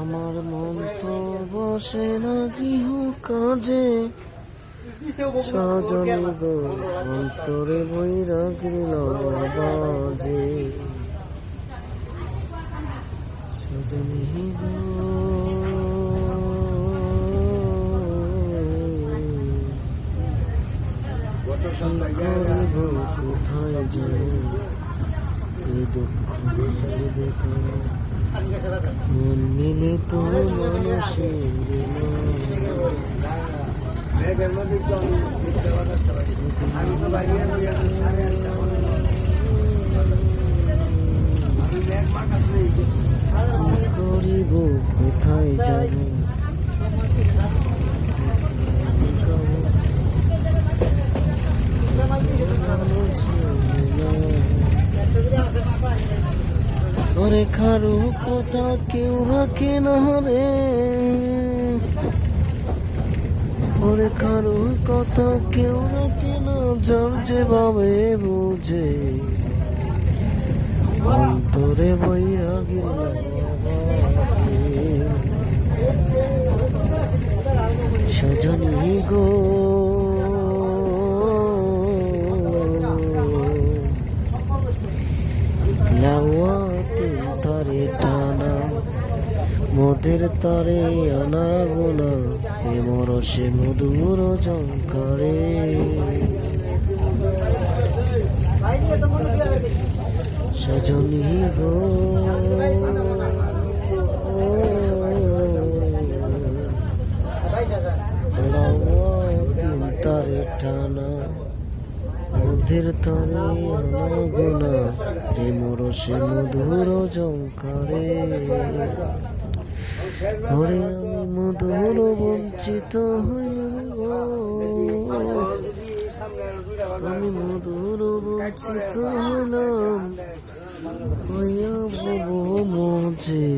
আমার মন তো বসে না গৃহ কাজে, সজনী গো অন্তরে বৈরাগীর বাজে। সজনী গো করিব কোথায় যাই, এই দুঃখ মন মিলে তো মানুষের করিব কোথায় যাব, ওরে কারো কথা কেউ রাখে না রে, ওরে কারো কথা কেউ রাখে না, যার যেভাবে বুঝে অন্তরে বৈরাগীর বাজে। সজনী গো তারে টানা, মদের তারে আনা গোনা, প্রেমর সে মধুর জঙ্কারে। সজনী গো তিন তারে টানা, মধ্যের তারে আনা গোনা, প্রেমর সে মধুর জঙ্কারে। ওরে আমি মধুর বঞ্চিত হইলাম গো, আমি মধুর বঞ্চিত হইলাম, হইয়া বব মজে।